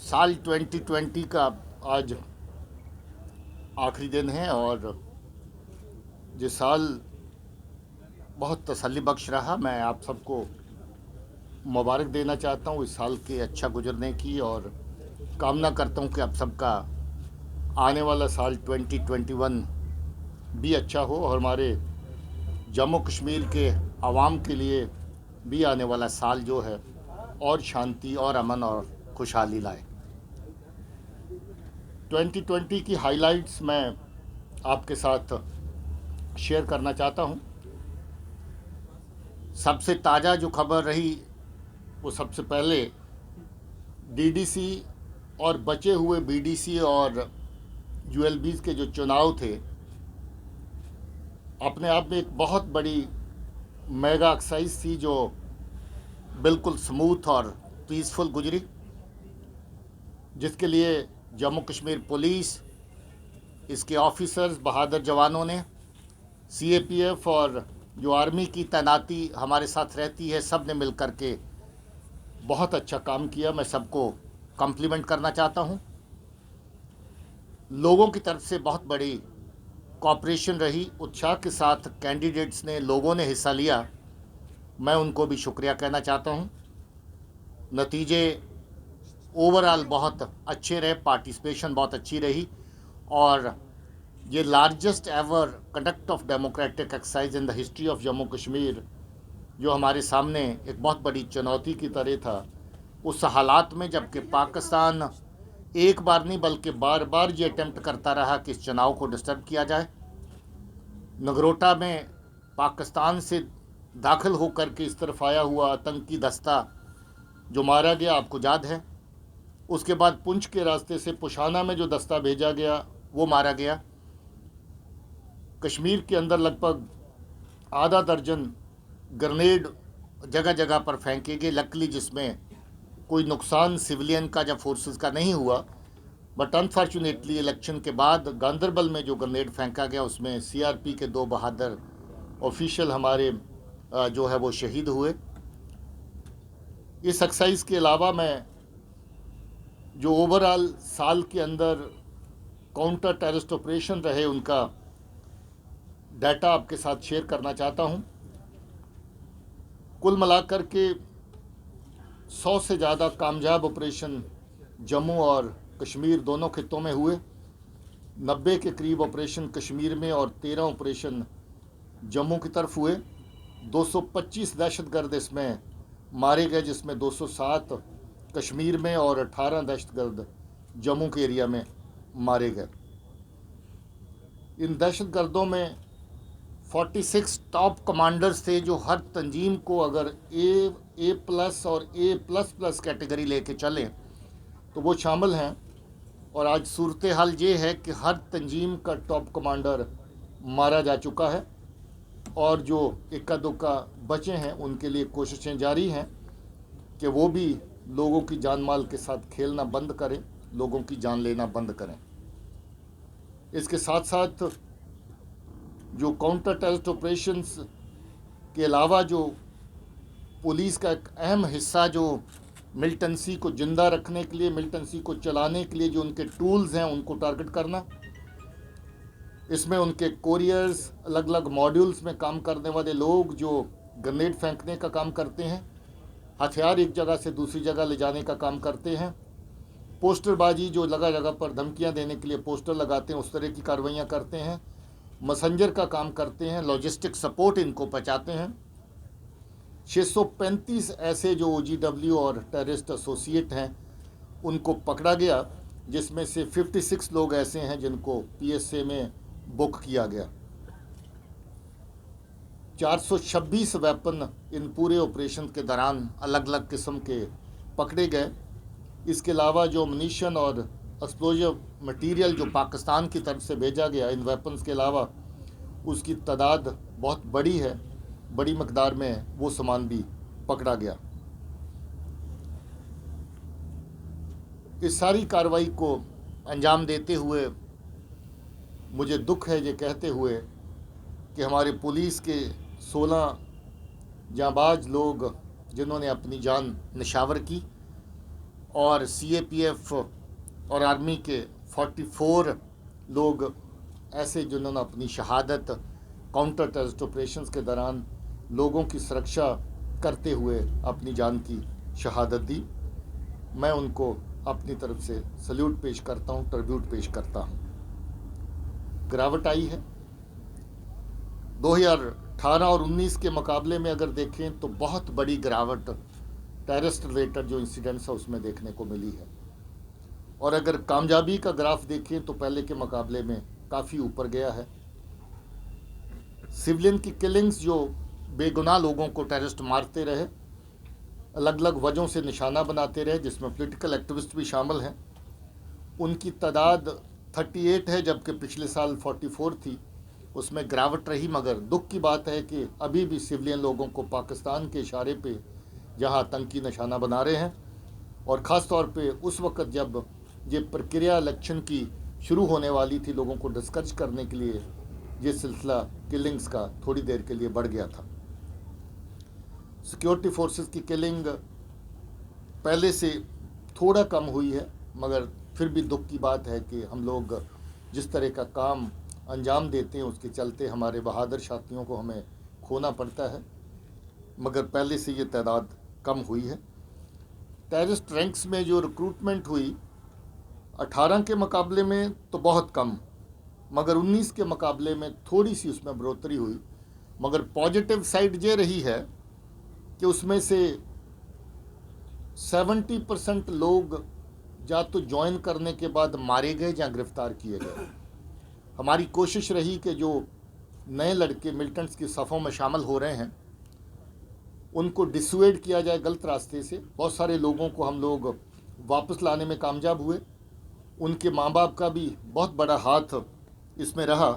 साल 2020 का आज आखिरी दिन है और ये साल बहुत तसल्ली बख्श रहा। मैं आप सबको मुबारक देना चाहता हूँ इस साल के अच्छा गुजरने की, और कामना करता हूँ कि आप सबका आने वाला साल 2021 भी अच्छा हो और हमारे जम्मू कश्मीर के आवाम के लिए भी आने वाला साल जो है और शांति और अमन और खुशहाली लाए। 2020 की हाइलाइट्स मैं आपके साथ शेयर करना चाहता हूँ। सबसे ताज़ा जो खबर रही वो सबसे पहले डीडीसी और बचे हुए बीडीसी और यूएलबीज़ के जो चुनाव थे, अपने आप में एक बहुत बड़ी मेगा एक्साइज थी जो बिल्कुल स्मूथ और पीसफुल गुजरी, जिसके लिए जम्मू कश्मीर पुलिस, इसके ऑफिसर्स, बहादुर जवानों ने, सीएपीएफ और जो आर्मी की तैनाती हमारे साथ रहती है, सब ने मिल कर के बहुत अच्छा काम किया। मैं सबको कम्प्लीमेंट करना चाहता हूँ। लोगों की तरफ से बहुत बड़ी कॉपरेशन रही, उत्साह के साथ कैंडिडेट्स ने, लोगों ने हिस्सा लिया। मैं उनको भी शुक्रिया कहना चाहता हूँ। नतीजे ओवरऑल बहुत अच्छे रहे, पार्टिसिपेशन बहुत अच्छी रही और ये largest ever conduct of democratic exercise in the history of Jammu Kashmir, जो हमारे सामने एक बहुत बड़ी चुनौती की तरह था, उस हालात में जबकि पाकिस्तान एक बार नहीं बल्कि बार बार ये अटेम्प्ट करता रहा कि इस चुनाव को डिस्टर्ब किया जाए। नगरोटा में पाकिस्तान से दाखिल होकर के इस तरफ आया हुआ आतंकी दस्ता जो मारा गया, आपको याद है। उसके बाद पुंछ के रास्ते से पुशाना में जो दस्ता भेजा गया वो मारा गया। कश्मीर के अंदर लगभग आधा दर्जन ग्रेनेड जगह जगह पर फेंके गए, लकली जिसमें कोई नुकसान सिविलियन का या फोर्सेस का नहीं हुआ। बट अनफॉर्चुनेटली इलेक्शन के बाद गांदरबल में जो ग्रेनेड फेंका गया उसमें सीआरपी के 2 बहादुर ऑफिशियल हमारे जो है वो शहीद हुए। इस एक्सरसाइज के अलावा मैं जो ओवरऑल साल के अंदर काउंटर टेररिस्ट ऑपरेशन रहे उनका डाटा आपके साथ शेयर करना चाहता हूं। कुल मिलाकर के 100 से ज़्यादा कामयाब ऑपरेशन जम्मू और कश्मीर दोनों खित्तों में हुए। 90 के करीब ऑपरेशन कश्मीर में और 13 ऑपरेशन जम्मू की तरफ हुए। 225 दहशतगर्द इसमें मारे गए, जिसमें 207 कश्मीर में और 18 दहशतगर्द जम्मू के एरिया में मारे गए। इन दहशतगर्दों में 46 टॉप कमांडर्स थे जो हर तंजीम को अगर ए प्लस और ए प्लस प्लस कैटेगरी लेके चलें तो वो शामिल हैं। और आज सूरत हाल ये है कि हर तंजीम का टॉप कमांडर मारा जा चुका है और जो इक्का दुक्का बचे हैं उनके लिए कोशिशें जारी हैं कि वो भी लोगों की जान माल के साथ खेलना बंद करें, लोगों की जान लेना बंद करें। इसके साथ साथ जो काउंटर टेररिस्ट ऑपरेशंस के अलावा जो पुलिस का एक अहम हिस्सा जो मिलिटेंसी को ज़िंदा रखने के लिए, मिलिटेंसी को चलाने के लिए जो उनके टूल्स हैं उनको टारगेट करना, इसमें उनके कोरियर्स, अलग अलग मॉड्यूल्स में काम करने वाले लोग जो ग्रेनेड फेंकने का काम करते हैं, हथियार एक जगह से दूसरी जगह ले जाने का काम करते हैं, पोस्टरबाजी जो जगह जगह पर धमकियां देने के लिए पोस्टर लगाते हैं उस तरह की कार्रवाइयाँ करते हैं, मैसेंजर का काम करते हैं, लॉजिस्टिक सपोर्ट इनको पहुँचाते हैं। 635 ऐसे जो OGW और टेररिस्ट एसोसिएट हैं उनको पकड़ा गया, जिसमें से 56 लोग ऐसे हैं जिनको PSA में बुक किया गया। 426 वेपन इन पूरे ऑपरेशन के दौरान अलग अलग किस्म के पकड़े गए। इसके अलावा जो अम्यूनिशन और एक्सप्लोजिव मटेरियल जो पाकिस्तान की तरफ से भेजा गया इन वेपन्स के अलावा, उसकी तादाद बहुत बड़ी है, बड़ी मकदार में वो सामान भी पकड़ा गया। इस सारी कार्रवाई को अंजाम देते हुए मुझे दुख है ये कहते हुए कि हमारे पुलिस के 16 जांबाज लोग जिन्होंने अपनी जान निछावर की, और CAPF और आर्मी के 44 लोग ऐसे जिन्होंने अपनी शहादत काउंटर टेररिस्ट ऑपरेशंस के दौरान लोगों की सुरक्षा करते हुए अपनी जान की शहादत दी। मैं उनको अपनी तरफ से सल्यूट पेश करता हूँ, ट्रिब्यूट पेश करता हूँ। गिरावट आई है 2018 और 19 के मुकाबले में अगर देखें तो बहुत बड़ी गिरावट टेररिस्ट रिलेटेड जो इंसिडेंट्स है उसमें देखने को मिली है। और अगर कामयाबी का ग्राफ देखें तो पहले के मुकाबले में काफ़ी ऊपर गया है। सिविलियन की किलिंग्स जो बेगुनाह लोगों को टेररिस्ट मारते रहे, अलग अलग वजहों से निशाना बनाते रहे, जिसमें पॉलिटिकल एक्टिविस्ट भी शामिल हैं, उनकी तादाद 38 है, जबकि पिछले साल 44 थी। उसमें गिरावट रही, मगर दुख की बात है कि अभी भी सिविलियन लोगों को पाकिस्तान के इशारे पे जहां आतंकी निशाना बना रहे हैं, और ख़ास तौर पे उस वक़्त जब ये प्रक्रिया इलेक्शन की शुरू होने वाली थी, लोगों को डिस्कस करने के लिए ये सिलसिला किलिंग्स का थोड़ी देर के लिए बढ़ गया था। सिक्योरिटी फोर्सेस की किलिंग पहले से थोड़ा कम हुई है, मगर फिर भी दुख की बात है कि हम लोग जिस तरह का काम अंजाम देते हैं उसके चलते हमारे बहादुर साथियों को हमें खोना पड़ता है, मगर पहले से ये तादाद कम हुई है। टेररिस्ट रैंक्स में जो रिक्रूटमेंट हुई 18 के मुकाबले में तो बहुत कम, मगर 19 के मुकाबले में थोड़ी सी उसमें बढ़ोतरी हुई। मगर पॉजिटिव साइड ये रही है कि उसमें से 70% लोग या तो ज्वाइन करने के बाद मारे गए या गिरफ्तार किए गए। हमारी कोशिश रही कि जो नए लड़के मिलिटेंट्स की सफ़ों में शामिल हो रहे हैं उनको डिसुएड किया जाए गलत रास्ते से। बहुत सारे लोगों को हम लोग वापस लाने में कामयाब हुए, उनके माँ बाप का भी बहुत बड़ा हाथ इसमें रहा।